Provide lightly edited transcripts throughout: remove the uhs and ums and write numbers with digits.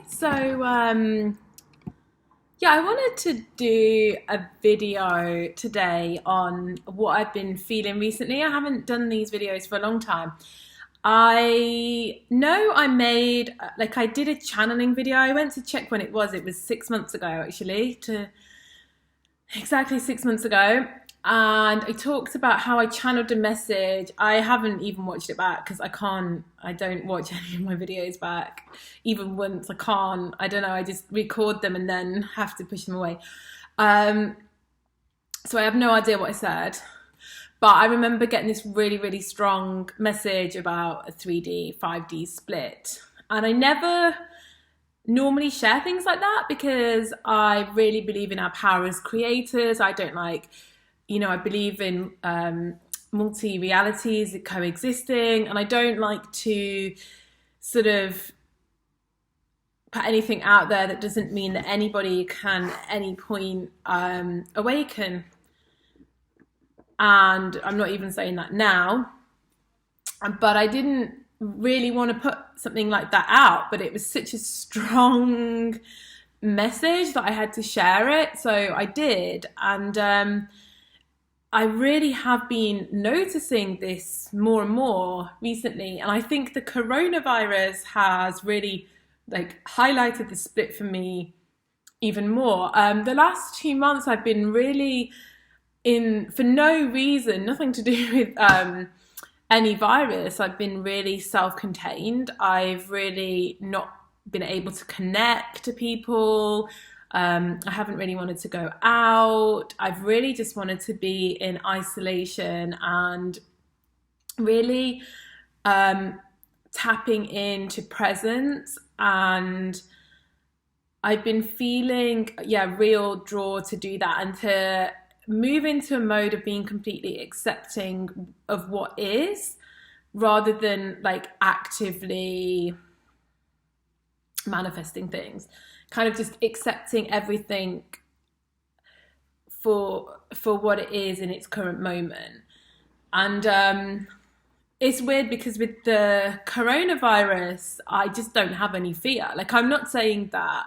So, yeah, I wanted to do a video today on what I've been feeling recently. I haven't done these videos for a long time. I know I made, I did a channeling video. I went to check when it was. It was 6 months ago, actually, to exactly 6 months ago. And I talked about how I channeled a message. I haven't even watched it back because I don't watch any of my videos back. Even once I can't, I don't know, I just record them and then have to push them away. Um, so I have no idea what I said. But I remember getting this really, really strong message about a 3D, 5D split. And I never normally share things like that because I really believe in our power as creators. I don't like, I believe in multi realities coexisting, and I don't like to sort of put anything out there that doesn't mean that anybody can at any point awaken. And I'm not even saying that now, but I didn't really want to put something like that out, but it was such a strong message that I had to share it, so I did. And I really have been noticing this more and more recently, and I think the coronavirus has really highlighted the split for me even more. The last 2 months I've been really in, for no reason, nothing to do with any virus. I've been really self-contained. I've really not been able to connect to people. I haven't really wanted to go out. I've really just wanted to be in isolation and really tapping into presence. And I've been feeling, real draw to do that and to move into a mode of being completely accepting of what is, rather than actively manifesting things. Kind of just accepting everything for what it is in its current moment. And it's weird because with the coronavirus, I just don't have any fear. I'm not saying that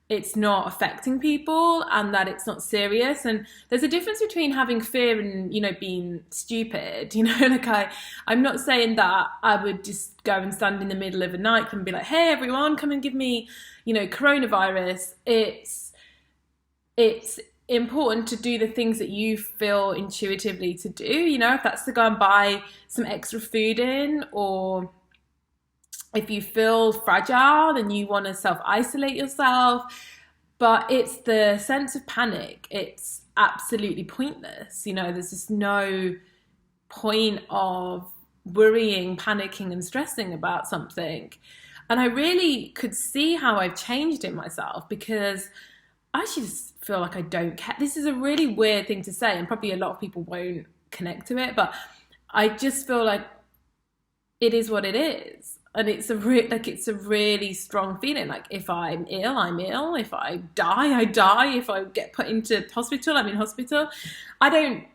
it's not affecting people and that it's not serious. And there's a difference between having fear and, being stupid. I'm not saying that I would just go and stand in the middle of a night and be like, hey, everyone, come and give me, coronavirus. It's important to do the things that you feel intuitively to do. If that's to go and buy some extra food in, or if you feel fragile and you want to self-isolate yourself. But it's the sense of panic. It's absolutely pointless. There's just no point of worrying, panicking, and stressing about something. And I really could see how I've changed in myself, because I actually just feel like I don't care. This is a really weird thing to say, and probably a lot of people won't connect to it, but I just feel like it is what it is. And it's it's a really strong feeling. If I'm ill, I'm ill. If I die, I die. If I get put into hospital, I'm in hospital. I don't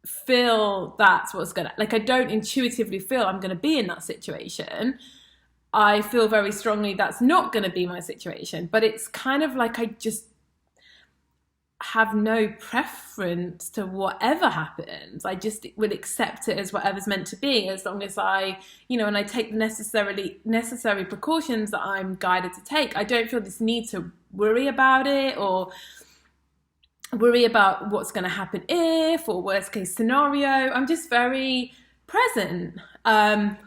feel that's what's gonna, I don't intuitively feel I'm gonna be in that situation. I feel very strongly that's not gonna be my situation. But it's kind of I just have no preference to whatever happens. I just will accept it as whatever's meant to be, as long as I, and I take necessary precautions that I'm guided to take. I don't feel this need to worry about it, or worry about what's going to happen if, or worst case scenario. I'm just very present. And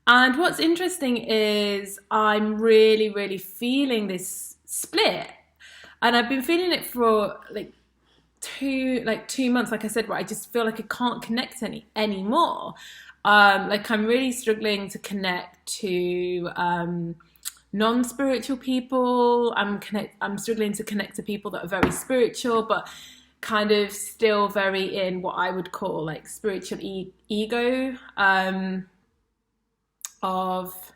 what's interesting is I'm really, really feeling this split. And I've been feeling it for 2 months, like I said, where I just feel like I can't connect anymore. I'm really struggling to connect to non-spiritual people. I'm struggling to connect to people that are very spiritual, but kind of still very in what I would call spiritual ego, of,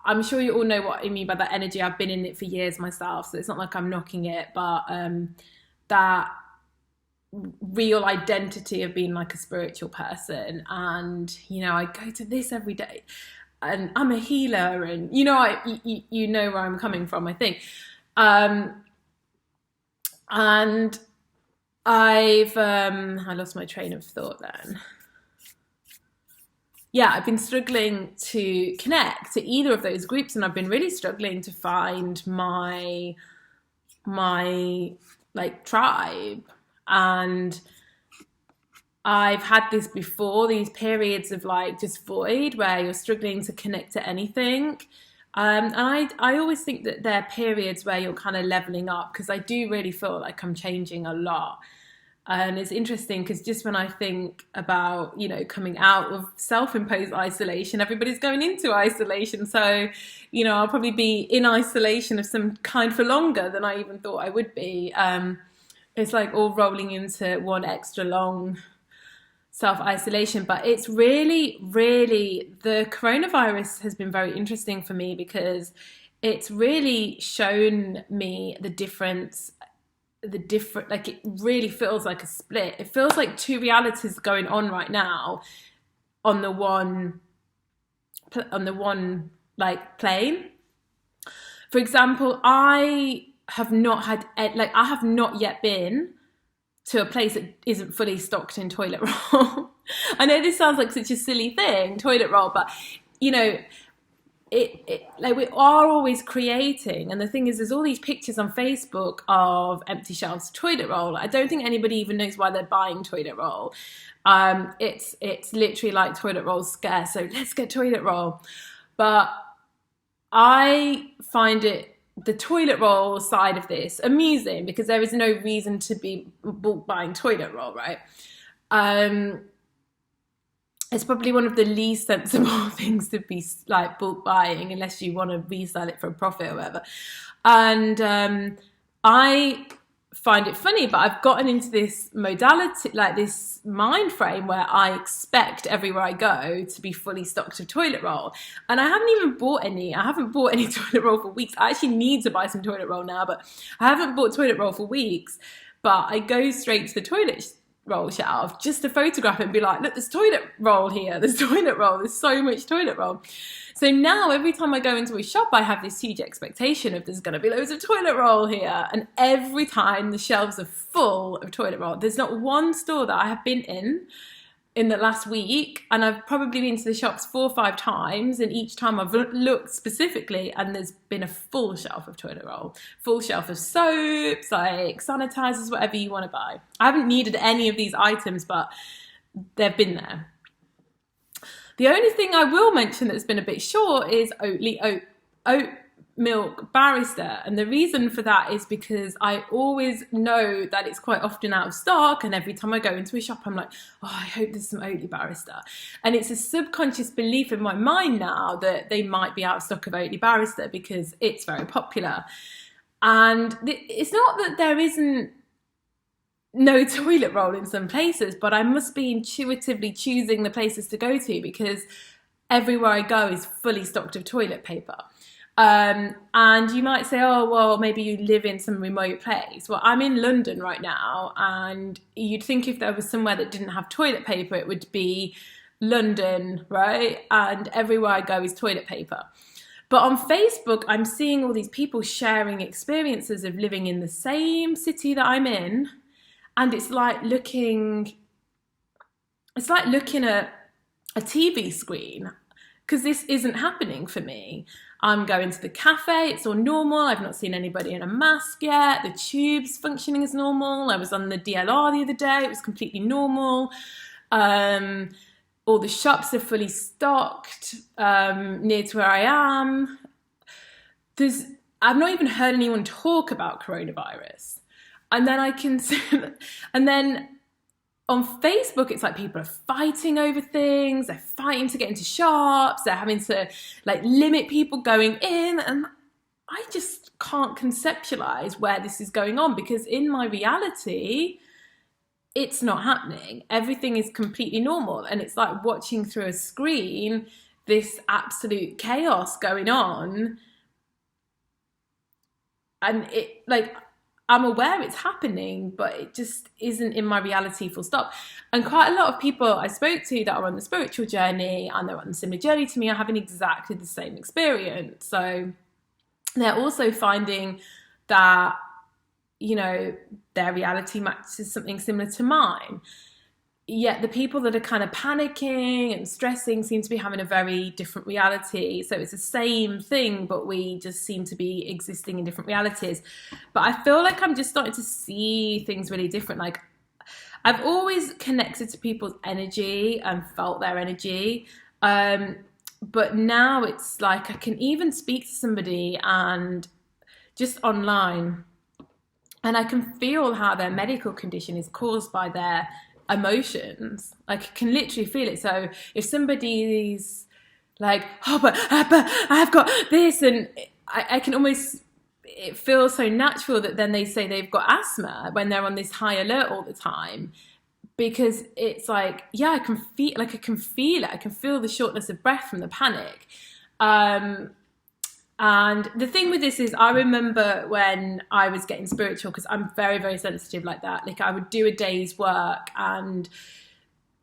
I'm sure you all know what I mean by that energy. I've been in it for years myself, so it's not like I'm knocking it, but that real identity of being a spiritual person. And, I go to this every day. and I'm a healer, and you know where I'm coming from, I think. And I lost my train of thought then. Yeah, I've been struggling to connect to either of those groups, and I've been really struggling to find my like tribe. And I've had this before, these periods of like just void where you're struggling to connect to anything. And I always think that there are periods where you're kind of leveling up, because I do really feel like I'm changing a lot. And it's interesting because just when I think about, coming out of self-imposed isolation, everybody's going into isolation. So, I'll probably be in isolation of some kind for longer than I even thought I would be. It's like all rolling into one extra long self-isolation. But it's really, really, the coronavirus has been very interesting for me, because it's really shown me the difference, like it really feels like a split. It feels like two realities going on right now on the one like plane. For example, I have not yet been to a place that isn't fully stocked in toilet roll. I know this sounds like such a silly thing, toilet roll, but like we are always creating. And the thing is, there's all these pictures on Facebook of empty shelves of toilet roll. I don't think anybody even knows why they're buying toilet roll. It's literally like toilet roll's scarce, so let's get toilet roll. But I find the toilet roll side of this amusing, because there is no reason to be bulk buying toilet roll, right? It's probably one of the least sensible things to be like bulk buying, unless you want to resell it for a profit or whatever. And I find it funny, but I've gotten into this modality, like this mind frame, where I expect everywhere I go to be fully stocked of toilet roll. And I haven't even bought any. I haven't bought any toilet roll for weeks. I actually need to buy some toilet roll now, but I haven't bought toilet roll for weeks. But I go straight to the toilet roll shelf just to photograph it and be like, look, there's toilet roll here, there's toilet roll, there's so much toilet roll. So now every time I go into a shop, I have this huge expectation of there's going to be loads of toilet roll here. And every time the shelves are full of toilet roll. There's not one store that I have been in the last week, and I've probably been to the shops 4 or 5 times, and each time I've looked specifically and there's been a full shelf of toilet roll, full shelf of soaps, like sanitizers, whatever you want to buy. I haven't needed any of these items, but they've been there. The only thing I will mention that's been a bit short is Oatly oat milk barista, and the reason for that is because I always know that it's quite often out of stock, and every time I go into a shop I'm like, oh, I hope there's some Oatly barista. And it's a subconscious belief in my mind now that they might be out of stock of Oatly barista because it's very popular. And it's not that there isn't no toilet roll in some places, but I must be intuitively choosing the places to go to, because everywhere I go is fully stocked of toilet paper. And you might say, oh, well, maybe you live in some remote place. Well, I'm in London right now, and you'd think if there was somewhere that didn't have toilet paper, it would be London, right? And everywhere I go is toilet paper. But on Facebook, I'm seeing all these people sharing experiences of living in the same city that I'm in. And it's like looking at a TV screen, because this isn't happening for me. I'm going to the cafe, it's all normal. I've not seen anybody in a mask yet. The tube's functioning as normal. I was on the DLR the other day, it was completely normal. All the shops are fully stocked near to where I am. I've not even heard anyone talk about coronavirus. And then on Facebook, it's like people are fighting over things. They're fighting to get into shops. They're having to like limit people going in. And I just can't conceptualize where this is going on, because in my reality, it's not happening. Everything is completely normal. And it's like watching through a screen, this absolute chaos going on. And I'm aware it's happening, but it just isn't in my reality full stop. And quite a lot of people I spoke to that are on the spiritual journey and they're on a similar journey to me are having exactly the same experience. So they're also finding that, you know, their reality matches something similar to mine. Yet the people that are kind of panicking and stressing seem to be having a very different reality. So it's the same thing, but we just seem to be existing in different realities. But I feel like I'm just starting to see things really different. Like, I've always connected to people's energy and felt their energy. But now it's like I can even speak to somebody and just online, and I can feel how their medical condition is caused by their emotions. Like, I can literally feel it. So if somebody's like, oh, but I've got this, and I can almost, it feels so natural that then they say they've got asthma when they're on this high alert all the time, because it's like, yeah, I can feel it. I can feel the shortness of breath from the panic. And the thing with this is, I remember when I was getting spiritual, because I'm very, very sensitive like that. Like, I would do a day's work and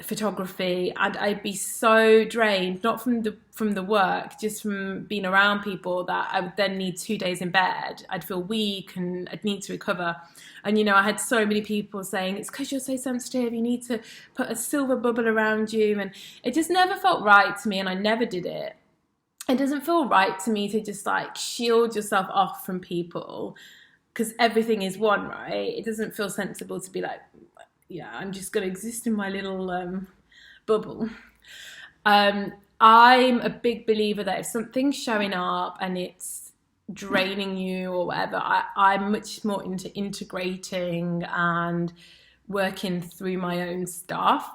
photography, and I'd be so drained, not from the work, just from being around people, that I would then need 2 days in bed. I'd feel weak and I'd need to recover. And, you know, I had so many people saying, it's because you're so sensitive, you need to put a silver bubble around you. And it just never felt right to me, and I never did it. It doesn't feel right to me to just like shield yourself off from people, because everything is one, right? It doesn't feel sensible to be like, yeah, I'm just going to exist in my little bubble. I'm a big believer that if something's showing up and it's draining you or whatever, I'm much more into integrating and working through my own stuff.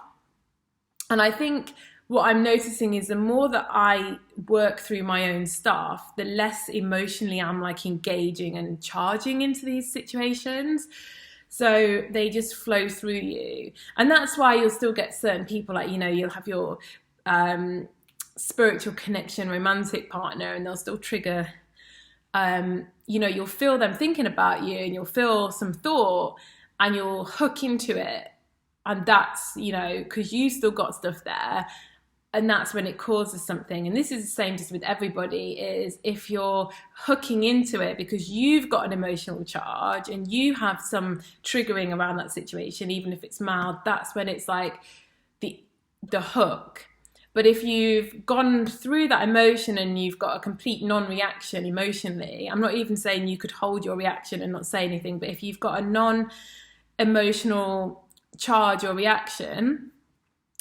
And I think what I'm noticing is the more that I work through my own stuff, the less emotionally I'm like engaging and charging into these situations. So they just flow through you. And that's why you'll still get certain people, like, you know, you'll have your spiritual connection, romantic partner, and they'll still trigger, you know, you'll feel them thinking about you, and you'll feel some thought, and you'll hook into it. And that's, you know, because you still got stuff there. And that's when it causes something. And this is the same just with everybody, is if you're hooking into it because you've got an emotional charge and you have some triggering around that situation, even if it's mild, that's when it's like the hook. But if you've gone through that emotion and you've got a complete non-reaction emotionally, I'm not even saying you could hold your reaction and not say anything, but if you've got a non-emotional charge or reaction,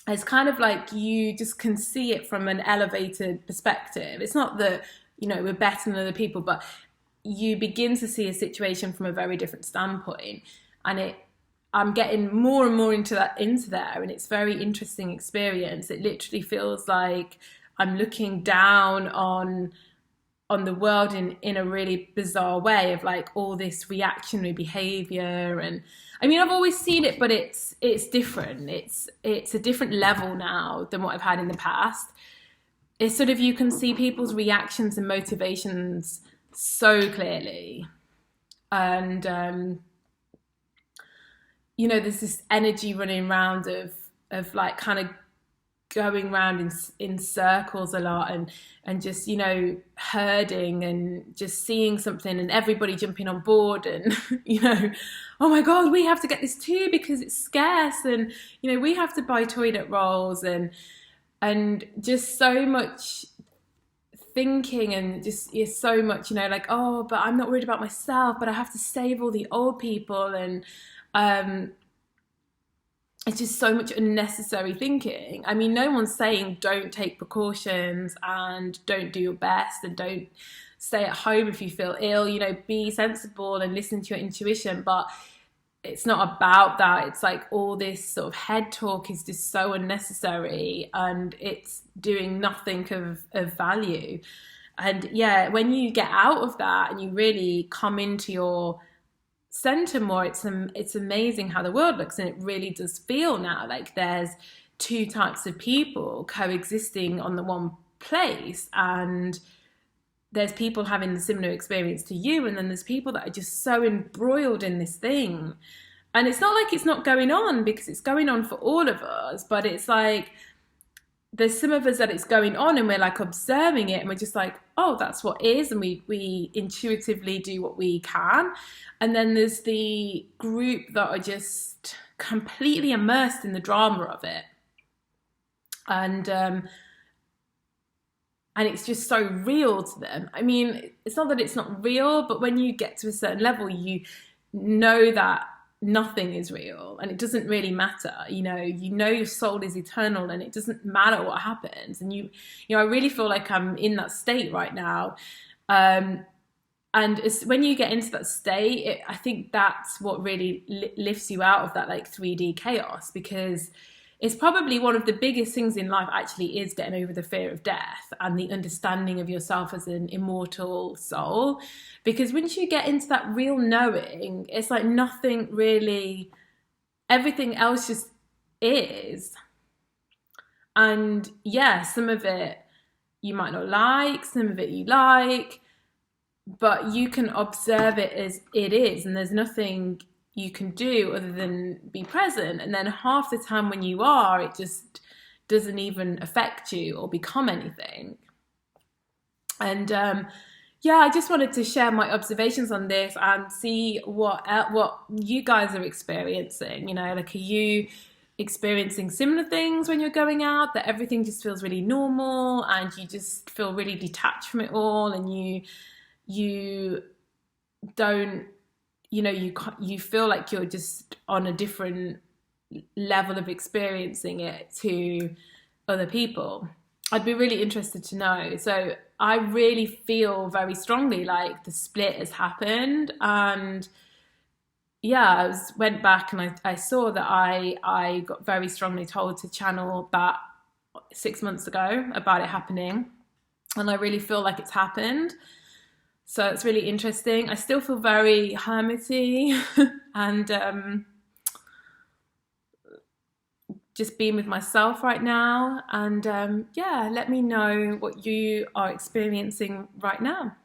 it's kind of like you just can see it from an elevated perspective. It's not that, you know, we're better than other people, but you begin to see a situation from a very different standpoint. And I'm getting more and more into there, and it's a very interesting experience. It literally feels like I'm looking down on the world in a really bizarre way, of like all this reactionary behavior. And I mean, I've always seen it, but it's different. It's a different level now than what I've had in the past. It's sort of, you can see people's reactions and motivations so clearly. And, you know, there's this energy running around of like kind of going around in circles a lot, and just, you know, herding and just seeing something and everybody jumping on board, and you know, oh my God, we have to get this too because it's scarce, and you know, we have to buy toilet rolls, and just so much thinking, and just so much, you know, like, oh, but I'm not worried about myself, but I have to save all the old people, and it's just so much unnecessary thinking. I mean, no one's saying don't take precautions and don't do your best and don't stay at home if you feel ill. You know, be sensible and listen to your intuition. But it's not about that. It's like all this sort of head talk is just so unnecessary, and it's doing nothing of value. And yeah, when you get out of that and you really come into your center more, it's amazing how the world looks. And it really does feel now like there's two types of people coexisting on the one place, and there's people having a similar experience to you, and then there's people that are just so embroiled in this thing. And it's not like it's not going on, because it's going on for all of us, but it's like there's some of us that it's going on and we're like observing it and we're just like, oh, that's what is, and we intuitively do what we can. And then there's the group that are just completely immersed in the drama of it. And it's just so real to them. I mean, it's not that it's not real, but when you get to a certain level, you know that nothing is real and it doesn't really matter. You know your soul is eternal and it doesn't matter what happens. And I really feel like I'm in that state right now. And it's when you get into that state, I think that's what really lifts you out of that like 3D chaos, because it's probably one of the biggest things in life actually is getting over the fear of death and the understanding of yourself as an immortal soul. Because once you get into that real knowing, it's like nothing really, everything else just is. And yeah, some of it you might not like, some of it you like, but you can observe it as it is, and there's nothing you can do other than be present. And then half the time when you are, it just doesn't even affect you or become anything. And yeah, I just wanted to share my observations on this and see what you guys are experiencing. Like, are you experiencing similar things when you're going out, that everything just feels really normal and you just feel really detached from it all, and you don't, you feel like you're just on a different level of experiencing it to other people? I'd be really interested to know. So I really feel very strongly like the split has happened. And yeah, went back and I saw that I got very strongly told to channel that 6 months ago about it happening. And I really feel like it's happened. So it's really interesting. I still feel very hermity and just being with myself right now. And yeah, let me know what you are experiencing right now.